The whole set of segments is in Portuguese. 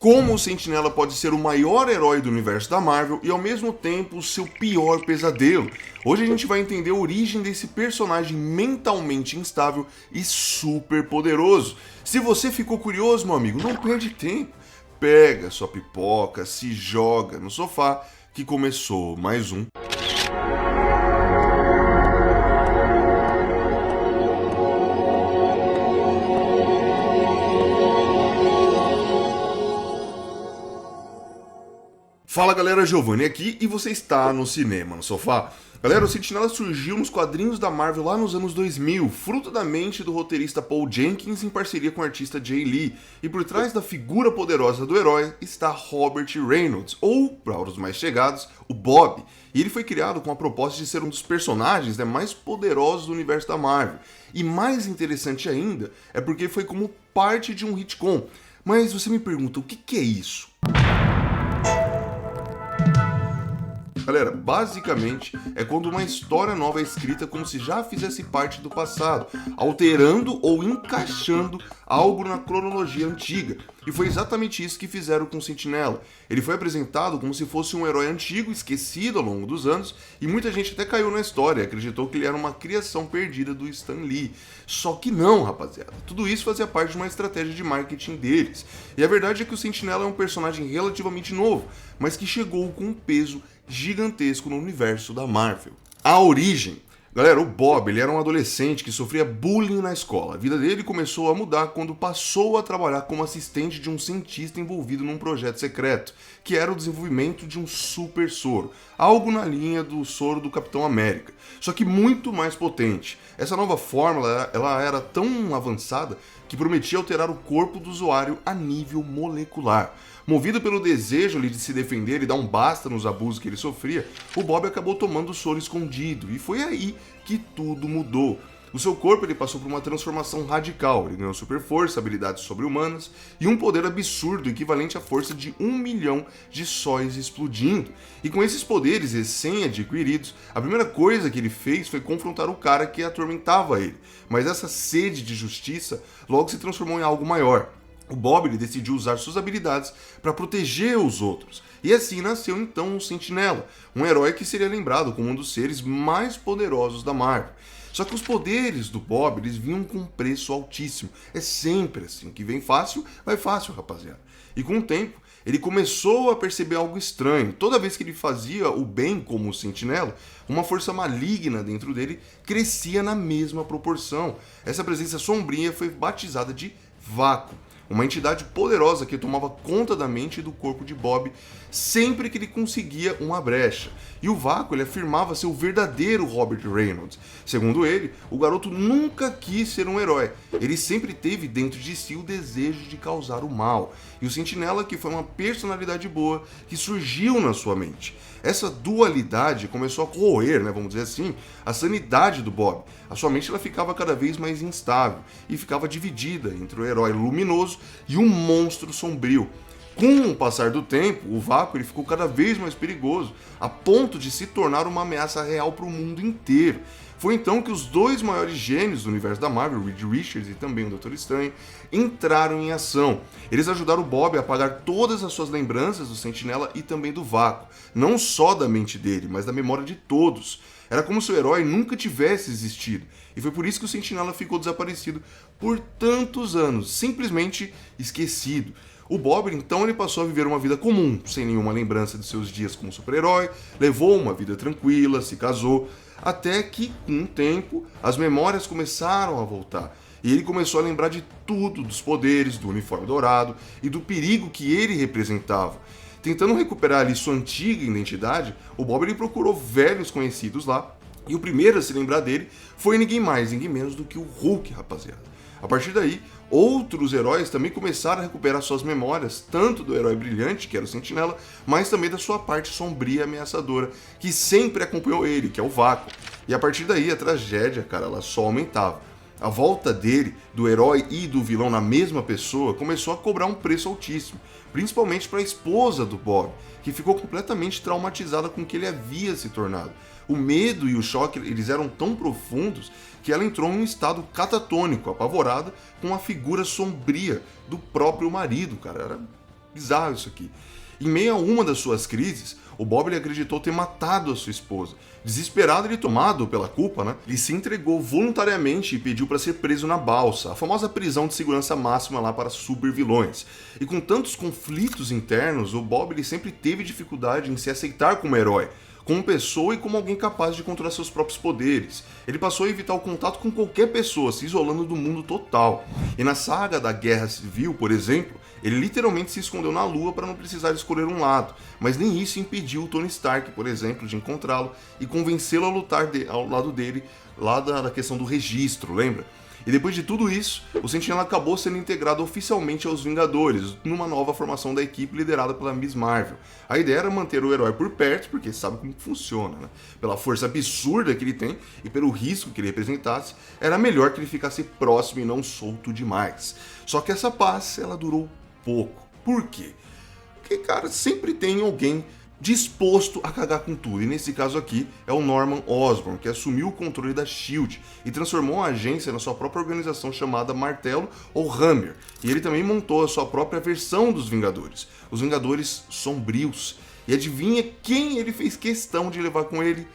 Como o Sentinela pode ser o maior herói do universo da Marvel e ao mesmo tempo o seu pior pesadelo. Hoje a gente vai entender a origem desse personagem mentalmente instável e super poderoso. Se você ficou curioso, meu amigo, não perde tempo. Pega sua pipoca, se joga no sofá, que começou mais um. Fala galera, Giovanni aqui e você está no Cinema no Sofá. Galera, o Sentinela surgiu nos quadrinhos da Marvel lá nos anos 2000, fruto da mente do roteirista Paul Jenkins em parceria com o artista Jay Lee. E por trás da figura poderosa do herói está Robert Reynolds, ou, para os mais chegados, o Bob. E ele foi criado com a proposta de ser um dos personagens mais poderosos do universo da Marvel. E mais interessante ainda é porque foi como parte de um retcon. Mas você me pergunta, o que é isso? Galera, basicamente é quando uma história nova é escrita como se já fizesse parte do passado, alterando ou encaixando algo na cronologia antiga. E foi exatamente isso que fizeram com o Sentinela. Ele foi apresentado como se fosse um herói antigo, esquecido ao longo dos anos, e muita gente até caiu na história, acreditou que ele era uma criação perdida do Stan Lee. Só que não, rapaziada. Tudo isso fazia parte de uma estratégia de marketing deles. E a verdade é que o Sentinela é um personagem relativamente novo, mas que chegou com um peso gigantesco no universo da Marvel. A origem. Galera, o Bob ele era um adolescente que sofria bullying na escola. A vida dele começou a mudar quando passou a trabalhar como assistente de um cientista envolvido num projeto secreto, que era o desenvolvimento de um super soro, algo na linha do soro do Capitão América, só que muito mais potente. Essa nova fórmula ela era tão avançada que prometia alterar o corpo do usuário a nível molecular. Movido pelo desejo de se defender e dar um basta nos abusos que ele sofria, o Bob acabou tomando o soro escondido, e foi aí que tudo mudou. O seu corpo ele passou por uma transformação radical, ele ganhou super força, habilidades sobre-humanas e um poder absurdo equivalente à força de 1 milhão de sóis explodindo. E com esses poderes recém-adquiridos, a primeira coisa que ele fez foi confrontar o cara que atormentava ele. Mas essa sede de justiça logo se transformou em algo maior. O Bob ele decidiu usar suas habilidades para proteger os outros. E assim nasceu então o Sentinela, um herói que seria lembrado como um dos seres mais poderosos da Marvel. Só que os poderes do Bob eles vinham com um preço altíssimo. É sempre assim, que vem fácil, vai fácil, rapaziada. E com o tempo, ele começou a perceber algo estranho. Toda vez que ele fazia o bem como o Sentinela, uma força maligna dentro dele crescia na mesma proporção. Essa presença sombria foi batizada de Vácuo. Uma entidade poderosa que tomava conta da mente e do corpo de Bob sempre que ele conseguia uma brecha. E o Vácuo ele afirmava ser o verdadeiro Robert Reynolds. Segundo ele, o garoto nunca quis ser um herói. Ele sempre teve dentro de si o desejo de causar o mal. E o Sentinela que foi uma personalidade boa que surgiu na sua mente. Essa dualidade começou a corroer, vamos dizer assim, a sanidade do Bob. A sua mente ela ficava cada vez mais instável e ficava dividida entre o herói luminoso e um monstro sombrio. Com o passar do tempo, o Vácuo ele ficou cada vez mais perigoso, a ponto de se tornar uma ameaça real para o mundo inteiro. Foi então que os dois maiores gênios do universo da Marvel, Reed Richards e também o Doutor Estranho, entraram em ação. Eles ajudaram o Bob a apagar todas as suas lembranças do Sentinela e também do Vácuo, não só da mente dele, mas da memória de todos. Era como se o herói nunca tivesse existido, e foi por isso que o Sentinela ficou desaparecido por tantos anos, simplesmente esquecido. O Bob, então, ele passou a viver uma vida comum, sem nenhuma lembrança de seus dias como super-herói, levou uma vida tranquila, se casou, até que, com o tempo, as memórias começaram a voltar. E ele começou a lembrar de tudo, dos poderes, do uniforme dourado e do perigo que ele representava. Tentando recuperar ali sua antiga identidade, o Bob ele procurou velhos conhecidos lá, e o primeiro a se lembrar dele foi ninguém mais, ninguém menos do que o Hulk, rapaziada. A partir daí, outros heróis também começaram a recuperar suas memórias, tanto do herói brilhante, que era o Sentinela, mas também da sua parte sombria e ameaçadora, que sempre acompanhou ele, que é o Vácuo. E a partir daí, a tragédia, cara, ela só aumentava. A volta dele, do herói e do vilão na mesma pessoa, começou a cobrar um preço altíssimo, principalmente para a esposa do Bob, que ficou completamente traumatizada com o que ele havia se tornado. O medo e o choque eles eram tão profundos que ela entrou em um estado catatônico, apavorada com a figura sombria do próprio marido, cara. Era bizarro isso aqui. Em meio a uma das suas crises, o Bob ele acreditou ter matado a sua esposa. Desesperado e tomado pela culpa, né? Ele se entregou voluntariamente e pediu para ser preso na balsa, a famosa prisão de segurança máxima lá para supervilões. E com tantos conflitos internos, o Bob ele sempre teve dificuldade em se aceitar como herói, como pessoa e como alguém capaz de controlar seus próprios poderes. Ele passou a evitar o contato com qualquer pessoa, se isolando do mundo total. E na saga da Guerra Civil, por exemplo, ele literalmente se escondeu na Lua para não precisar escolher um lado, mas nem isso impediu o Tony Stark, por exemplo, de encontrá-lo e convencê-lo a lutar ao lado dele, lá da questão do registro, lembra? E depois de tudo isso, o Sentinela acabou sendo integrado oficialmente aos Vingadores, numa nova formação da equipe liderada pela Miss Marvel. A ideia era manter o herói por perto, porque sabe como funciona, né? Pela força absurda que ele tem e pelo risco que ele representasse, era melhor que ele ficasse próximo e não solto demais. Só que essa paz, ela durou pouco. Por quê? Porque, cara, sempre tem alguém disposto a cagar com tudo, e nesse caso aqui é o Norman Osborn, que assumiu o controle da SHIELD e transformou a agência na sua própria organização chamada Martelo ou Hammer, e ele também montou a sua própria versão dos Vingadores, os Vingadores Sombrios. E adivinha quem ele fez questão de levar com ele?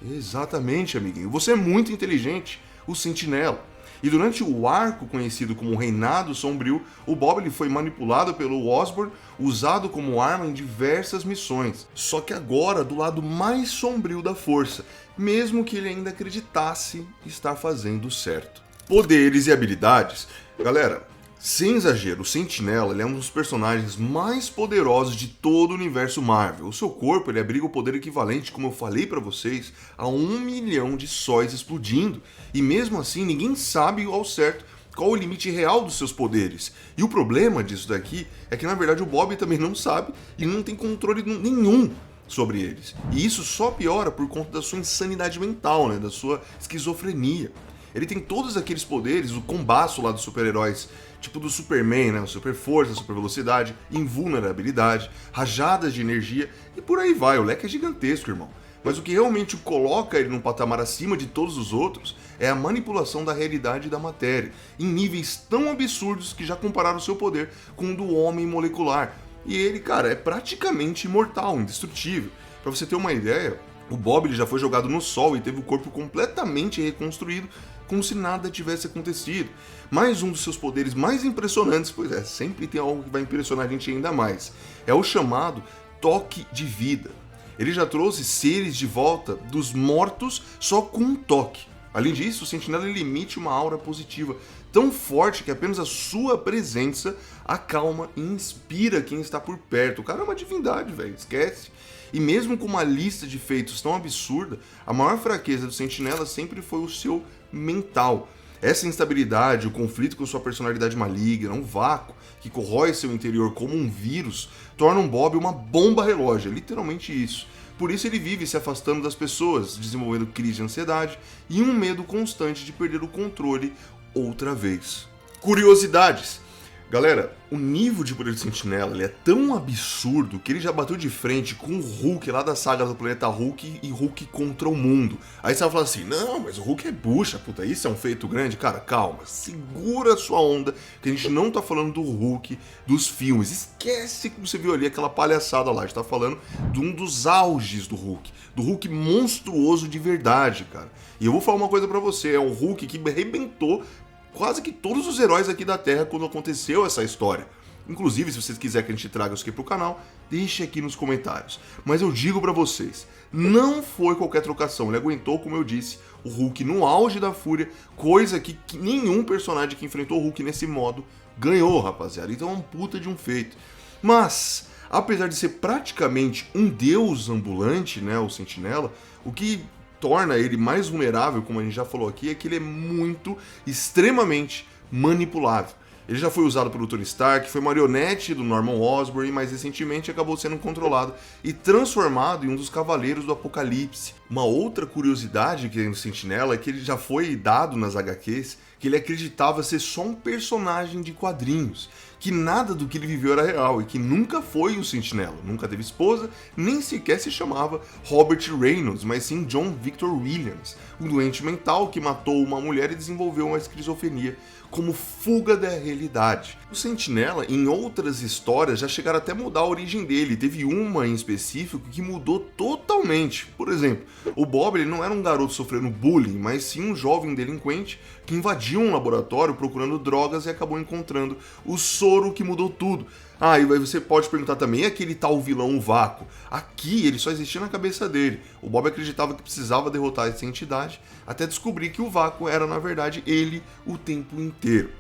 Exatamente, amiguinho, você é muito inteligente, o Sentinela. E durante o arco conhecido como Reinado Sombrio, o Bob ele foi manipulado pelo Osborn, usado como arma em diversas missões. Só que agora do lado mais sombrio da força, mesmo que ele ainda acreditasse estar fazendo certo. Poderes e habilidades. Galera, sem exagero, o Sentinela ele é um dos personagens mais poderosos de todo o universo Marvel. O seu corpo ele abriga o poder equivalente, como eu falei pra vocês, a 1 milhão de sóis explodindo. E mesmo assim, ninguém sabe ao certo qual o limite real dos seus poderes. E o problema disso daqui é que, na verdade, o Bob também não sabe e não tem controle nenhum sobre eles. E isso só piora por conta da sua insanidade mental, né? Da sua esquizofrenia. Ele tem todos aqueles poderes, o combaço lá dos super-heróis, tipo do Superman, né? Super força, super velocidade, invulnerabilidade, rajadas de energia e por aí vai. O leque é gigantesco, irmão. Mas o que realmente coloca ele num patamar acima de todos os outros é a manipulação da realidade e da matéria, em níveis tão absurdos que já compararam seu poder com o do homem molecular. E ele, cara, é praticamente imortal, indestrutível. Pra você ter uma ideia, o Bob ele já foi jogado no sol e teve o corpo completamente reconstruído, como se nada tivesse acontecido. Mais um dos seus poderes mais impressionantes, pois é, sempre tem algo que vai impressionar a gente ainda mais, é o chamado toque de vida. Ele já trouxe seres de volta dos mortos só com um toque. Além disso, o Sentinela ele emite uma aura positiva tão forte que apenas a sua presença acalma e inspira quem está por perto. O cara é uma divindade, velho, esquece. E mesmo com uma lista de feitos tão absurda, a maior fraqueza do Sentinela sempre foi o seu mental. Essa instabilidade, o conflito com sua personalidade maligna, um vácuo que corrói seu interior como um vírus, tornam Bob uma bomba relógio, é literalmente isso. Por isso ele vive se afastando das pessoas, desenvolvendo crise de ansiedade e um medo constante de perder o controle outra vez. Curiosidades. Galera, o nível de poder do Sentinela ele é tão absurdo que ele já bateu de frente com o Hulk lá da saga do planeta Hulk e Hulk contra o mundo. Aí você vai falar assim, não, mas o Hulk é bucha, puta, isso é um feito grande? Cara, calma, segura a sua onda, que a gente não tá falando do Hulk dos filmes. Esquece que você viu ali aquela palhaçada lá, a gente tá falando de um dos auges do Hulk monstruoso de verdade, cara. E eu vou falar uma coisa pra você, é um Hulk que arrebentou quase que todos os heróis aqui da Terra quando aconteceu essa história. Inclusive, se vocês quiserem que a gente traga isso aqui pro canal, deixe aqui nos comentários. Mas eu digo pra vocês, não foi qualquer trocação. Ele aguentou, como eu disse, o Hulk no auge da fúria, coisa que nenhum personagem que enfrentou o Hulk nesse modo ganhou, rapaziada. Então é um puta de um feito. Mas, apesar de ser praticamente um deus ambulante, né, o Sentinela, o que torna ele mais vulnerável, como a gente já falou aqui, é que ele é muito, extremamente manipulável. Ele já foi usado pelo Tony Stark, foi marionete do Norman Osborn e mais recentemente acabou sendo controlado e transformado em um dos Cavaleiros do Apocalipse. Uma outra curiosidade que tem no Sentinela é que ele já foi dado nas HQs que ele acreditava ser só um personagem de quadrinhos, que nada do que ele viveu era real e que nunca foi o Sentinela, nunca teve esposa, nem sequer se chamava Robert Reynolds, mas sim John Victor Williams, um doente mental que matou uma mulher e desenvolveu uma esquizofrenia como fuga da realidade. O Sentinela, em outras histórias, já chegaram até a mudar a origem dele. Teve uma em específico que mudou totalmente. Por exemplo, o Bob ele não era um garoto sofrendo bullying, mas sim um jovem delinquente que invadiu um laboratório procurando drogas e acabou encontrando o soro que mudou tudo. Ah, e aí você pode perguntar também, aquele tal vilão o Vácuo? Aqui ele só existia na cabeça dele. O Bob acreditava que precisava derrotar essa entidade, até descobrir que o Vácuo era, na verdade, ele o tempo inteiro.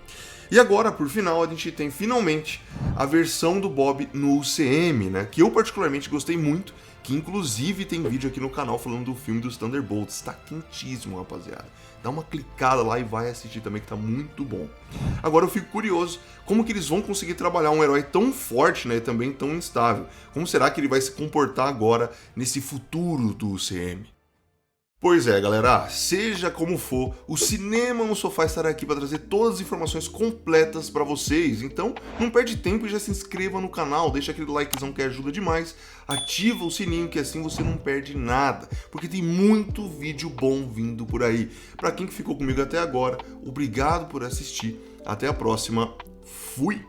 E agora, por final, a gente tem finalmente a versão do Bob no UCM, né? Que eu particularmente gostei muito, que inclusive tem vídeo aqui no canal falando do filme dos Thunderbolts. Está quentíssimo, rapaziada. Dá uma clicada lá e vai assistir também, que tá muito bom. Agora eu fico curioso, como que eles vão conseguir trabalhar um herói tão forte, né, e também tão instável? Como será que ele vai se comportar agora nesse futuro do UCM? Pois é, galera, seja como for, o Cinema no Sofá estará aqui para trazer todas as informações completas para vocês, então não perde tempo e já se inscreva no canal, deixa aquele likezão que ajuda demais, ativa o sininho que assim você não perde nada, porque tem muito vídeo bom vindo por aí. Para quem que ficou comigo até agora, obrigado por assistir, até a próxima, fui!